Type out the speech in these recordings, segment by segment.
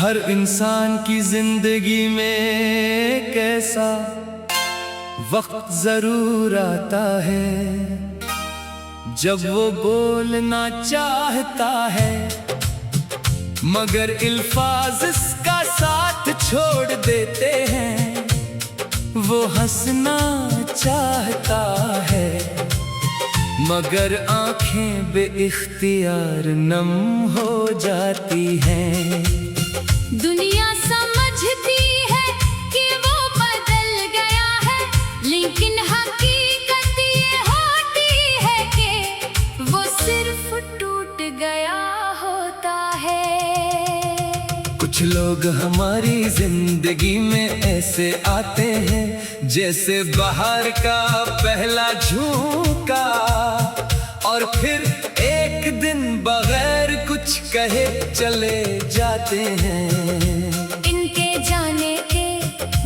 हर इंसान की जिंदगी में कैसा वक्त जरूर आता है जब वो बोलना चाहता है मगर अल्फाज इसका साथ छोड़ देते हैं। वो हंसना चाहता है मगर आंखें बेइख्तियार नम हो जाती हैं। दुनिया समझती है कि वो बदल गया है, लेकिन हकीकत ये होती है कि वो सिर्फ टूट गया होता है। कुछ लोग हमारी जिंदगी में ऐसे आते हैं जैसे बाहर का पहला झोंका, और फिर एक दिन बगैर कुछ कहे चले जाते हैं। इनके जाने के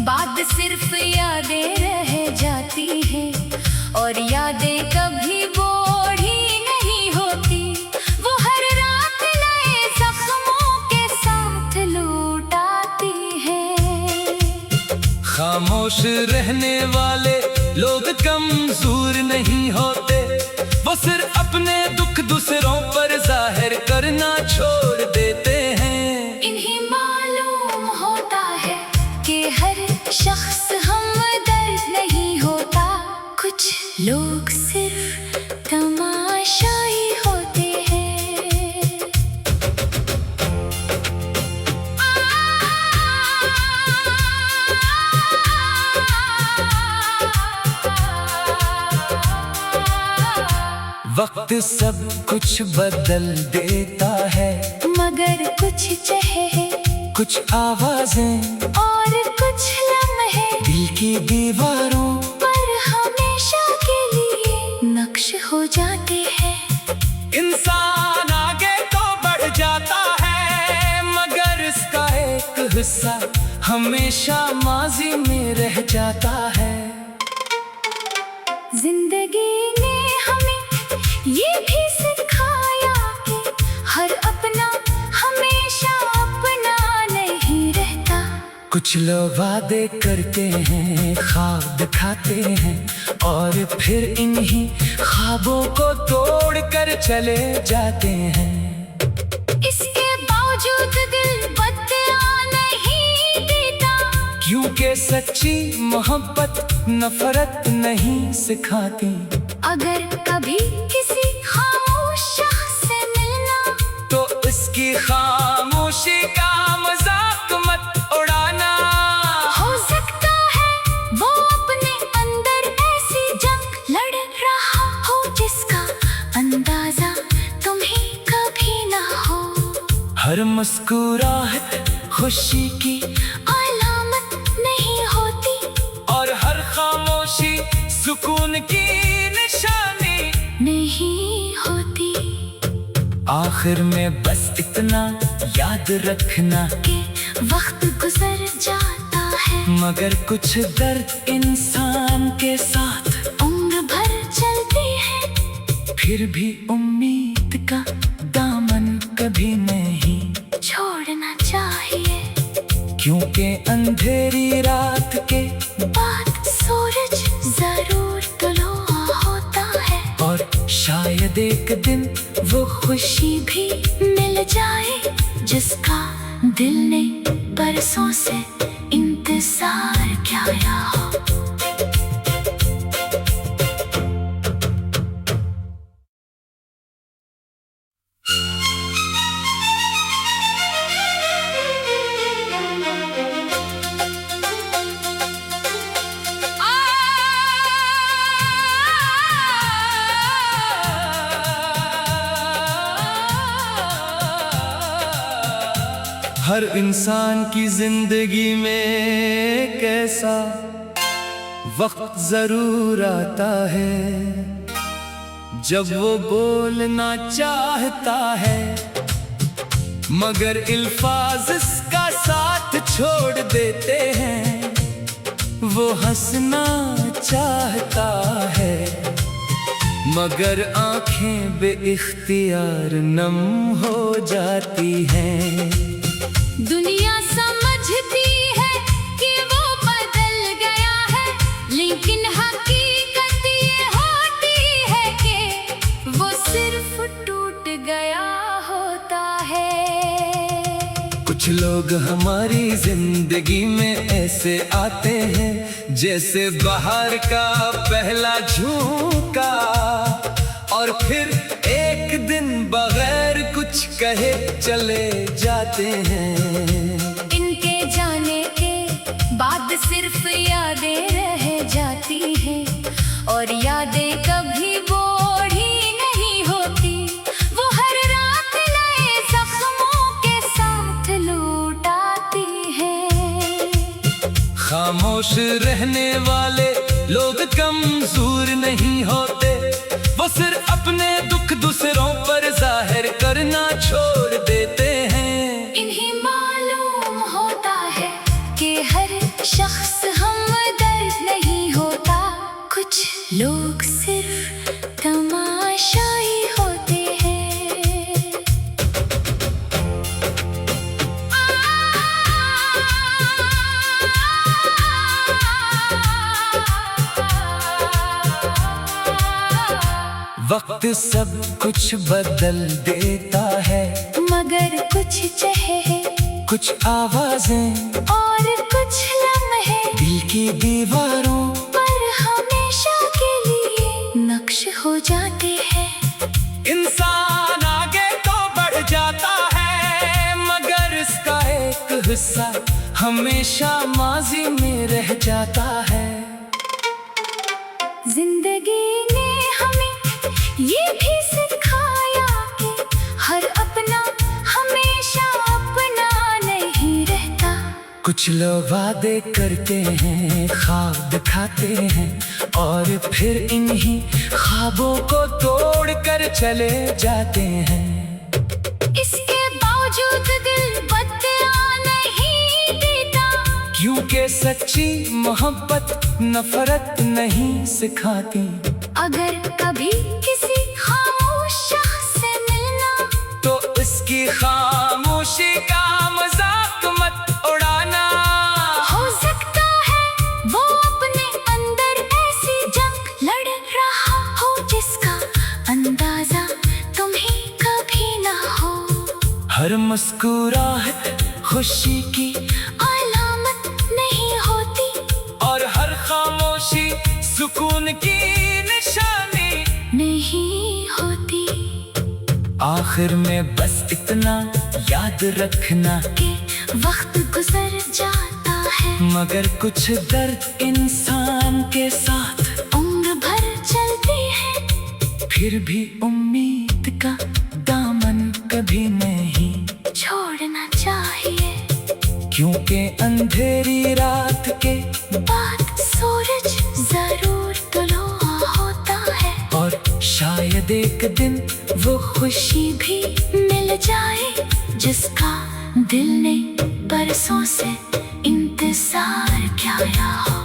बाद सिर्फ यादें रह जाती हैं, और यादें कभी बूढ़ी नहीं होती। वो हर रात नए जख्मों के साथ लौट आती हैं। खामोश रहने वाले लोग कमजोर नहीं होते, वो सिर्फ अपने दुख दूसरों पर जाहिर करना छोड़ देते हैं। इन्हें मालूम होता है कि हर शख्स हमदर्द नहीं होता, कुछ लोग सिर्फ तमाशाई होते हैं। वक्त सब कुछ बदल देता है, मगर कुछ चेहरे, कुछ आवाजें और कुछ लम्हे दिल की दीवारों पर हमेशा के लिए नक्श हो जाते हैं। इंसान आगे तो बढ़ जाता है मगर इसका एक हिस्सा हमेशा माजी में रह जाता है। जिंदगी ने हमें ये भी सिखाया कि हर अपना हमेशा अपना नहीं रहता। कुछ लोग वादे करते हैं, ख्वाब दिखाते हैं और फिर इन्हीं ख्वाबों को तोड़ कर चले जाते हैं। इसके बावजूद दिल बदला नहीं देता, क्योंकि सच्ची मोहब्बत नफरत नहीं सिखाती। अगर कभी किसी खामोश शख्स से मिलना तो इसकी खामोशी का मजाक मत उड़ाना। हो सकता है वो अपने अंदर ऐसी जंग लड़ रहा हो जिसका अंदाजा तुम्हें कभी ना हो। हर मुस्कुराहट खुशी की अलामत नहीं होती, और हर खामोशी सुकून की निशानी नहीं होती। आखिर में बस इतना याद रखना कि वक्त गुजर जाता है, मगर कुछ दर्द इंसान के साथ उम्र भर चलती है। फिर भी उम्मीद का दामन कभी नहीं छोड़ना चाहिए, क्योंकि अंधेरी रात के बाद सूरज जरूर तुलुआ होता है। और शायद एक दिन वो खुशी भी मिल जाए जिसका दिल ने बरसों से इंतजार किया हो। हर इंसान की जिंदगी में कैसा वक्त जरूर आता है जब वो बोलना चाहता है मगर अल्फाज इसका साथ छोड़ देते हैं। वो हंसना चाहता है मगर आंखें बेइख्तियार नम हो जाती हैं। दुनिया समझती है कि वो बदल गया है, लेकिन हकीकत ये होती है कि वो सिर्फ टूट गया होता है। कुछ लोग हमारी जिंदगी में ऐसे आते हैं जैसे बाहर का पहला झोंका, और फिर एक दिन बगैर कुछ कहे चले जाते हैं। इनके जाने के बाद सिर्फ यादें रह जाती हैं, और यादें कभी बूढ़ी नहीं होती। वो हर रात नए जख्मों के साथ लौट आती हैं। खामोश रहने वाले लोग कमजोर नहीं होते, वो सिर्फ अपने दुख दूसरों पर जाहिर करना छोड़ देते हैं। इन्हें मालूम होता है कि हर शख्स हमदर्द नहीं होता, कुछ लोग सिर्फ तमाशाई होते हैं। वक्त सब कुछ बदल देता है, मगर कुछ चेहरे, कुछ आवाजें और कुछ लम्हे दिल की दीवारों पर हमेशा के लिए नक्श हो जाते हैं। इंसान आगे तो बढ़ जाता है, मगर इसका एक हिस्सा हमेशा माजी में रह जाता है। जिंदगी ने हमें ये भी सिखाया कि हर अपना हमेशा अपना नहीं रहता। कुछ लोग वादे करते हैं, ख्वाब दिखाते हैं, और फिर इन्हीं ख्वाबों को तोड़ कर चले जाते हैं। इसके बावजूद दिल बदला नहीं देता, क्योंकि सच्ची मोहब्बत नफरत नहीं सिखाती। अगर कभी किसी खामोश शख्स से मिलना, तो इसकी खामोशी का मजाक मत उड़ाना। हो सकता है वो अपने अंदर ऐसी जंग लड़ रहा हो जिसका अंदाजा तुम्हें कभी ना हो। हर मुस्कुराहट खुशी की अलामत नहीं होती, और हर खामोशी सुकून की निशानी नहीं होती। आखिर में बस इतना याद रखना कि वक्त गुजर जाता है, मगर कुछ दर्द इंसान के साथ उम्र भर चलती है। फिर भी उम्मीद का दामन कभी नहीं छोड़ना चाहिए, क्योंकि अंधेरी रात के बाद सूरज जरूर तुलुआ होता है, और शायद एक दिन वो खुशी भी मिल जाए जिसका दिल ने बरसों से इंतजार किया हो।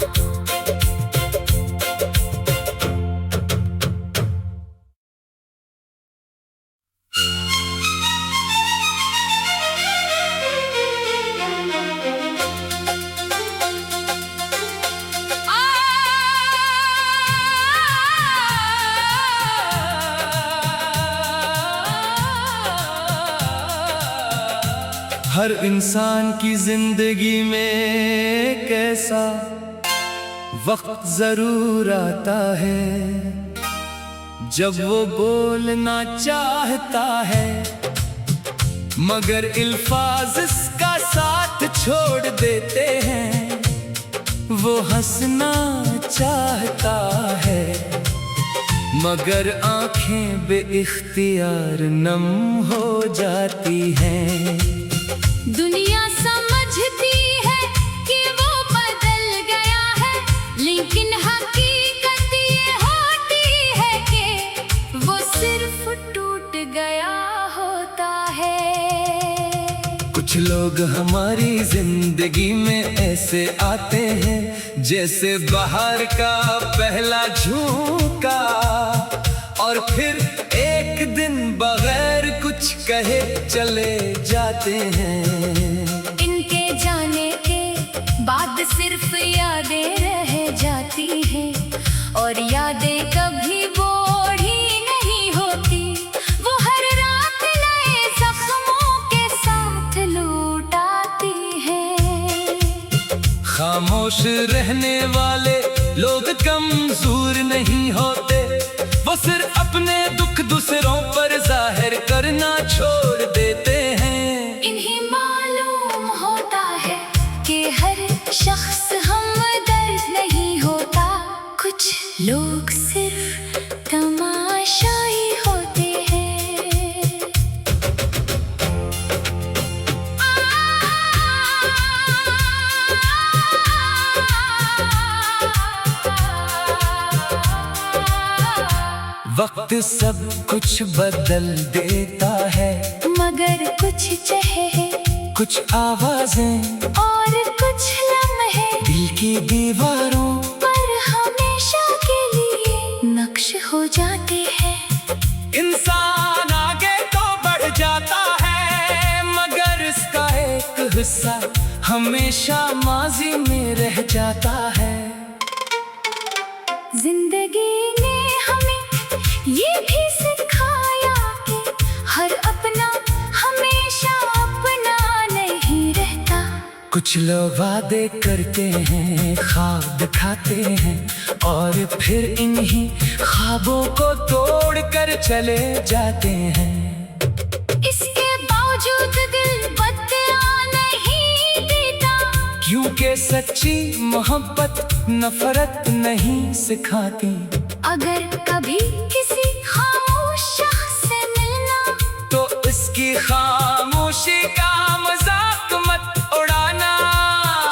हर इंसान की जिंदगी में कैसा वक्त जरूर आता है जब वो बोलना चाहता है, मगर अल्फाज इसका साथ छोड़ देते हैं। वो हंसना चाहता है, मगर आंखें बेइख्तियार नम हो जाती हैं। दुनिया समझती है कि वो बदल गया है, लेकिन हकीकत ये होती है कि वो सिर्फ टूट गया होता है। कुछ लोग हमारी जिंदगी में ऐसे आते हैं जैसे बाहर का पहला झोंका, और फिर एक दिन बगैर कुछ कहे चले जाते हैं। बाद सिर्फ यादें रह जाती हैं और यादें कभी बूढ़ी नहीं होती। वो हर रात नए जख्मों के साथ लौट आती हैं। खामोश रहने वाले लोग कमजोर नहीं होते, वो सिर्फ अपने दुख दूसरों पर जाहिर करना छोड़ देते हैं। इन्हें मालूम होता है कि हर शख्स हमदर्द नहीं होता, कुछ लोग सिर्फ तमाशाई होते हैं। वक्त सब कुछ बदल देता है, मगर कुछ चेहरे, कुछ आवाजें और कुछ लम्हे दिल की दीवारों पर हमेशा के लिए नक्श हो जाते हैं। इंसान आगे तो बढ़ जाता है, मगर इसका एक हिस्सा हमेशा माजी में रह जाता है। जिंदगी ने हमें ये भी सिखाया कि हर अपना हमेशा अपना नहीं रहता। कुछ लोग वादे करते हैं, ख्वाब दिखाते हैं और फिर इन्हीं ख्वाबों को तोड़ कर चले जाते हैं। इसके बावजूद दिल बदला नहीं देता, क्योंकि सच्ची मोहब्बत नफरत नहीं सिखाती। अगर कभी किसी खामोश शख्स से मिलना, तो इसकी खामोशी का मजाक मत उड़ाना।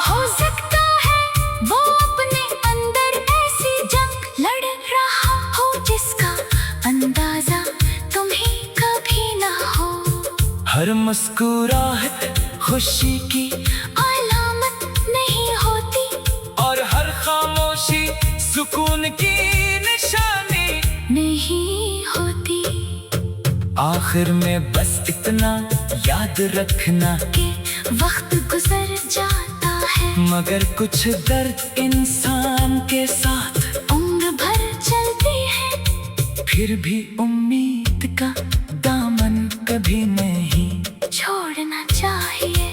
हो सकता है वो अपने अंदर ऐसी जंग लड़ रहा हो जिसका अंदाजा तुम्हें कभी ना हो। हर मुस्कुराहट खुशी की अलामत नहीं होती, और हर खामोशी सुकून की निशानी नहीं होती। आखिर में बस इतना याद रखना कि वक्त गुजर जाता है, मगर कुछ दर्द इंसान के साथ उम्र भर चलती है। फिर भी उम्मीद का दामन कभी नहीं छोड़ना चाहिए,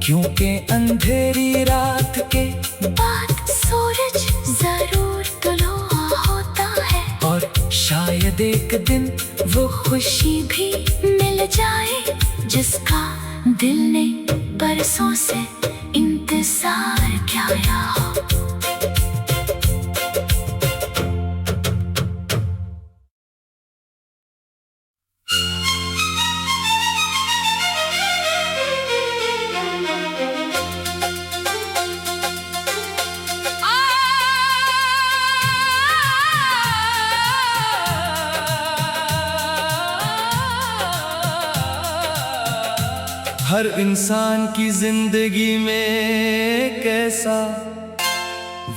क्योंकि अंधेरी रात के बाद सूरज जरूर तुलुआ होता है। और शायद एक दिन वो खुशी भी मिल जाए जिसका दिल ने बरसों से इंतजार किया हो। हर इंसान की जिंदगी में कैसा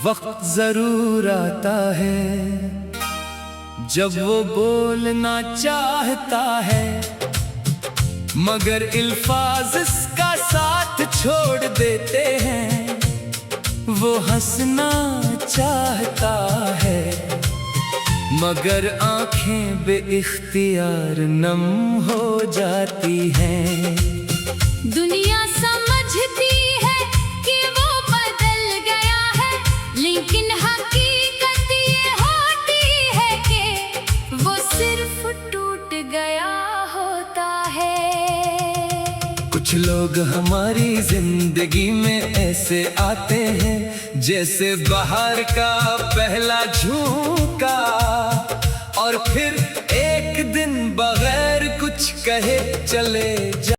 वक्त जरूर आता है जब वो बोलना चाहता है, मगर अल्फाज इसका साथ छोड़ देते हैं। वो हंसना चाहता है, मगर आंखें बेइख्तियार नम हो जाती हैं। दुनिया समझती है कि वो बदल गया है, लेकिन हकीकत ये होती है कि वो सिर्फ टूट गया होता है। कुछ लोग हमारी जिंदगी में ऐसे आते हैं जैसे बाहर का पहला झोंका, और फिर एक दिन बगैर कुछ कहे चले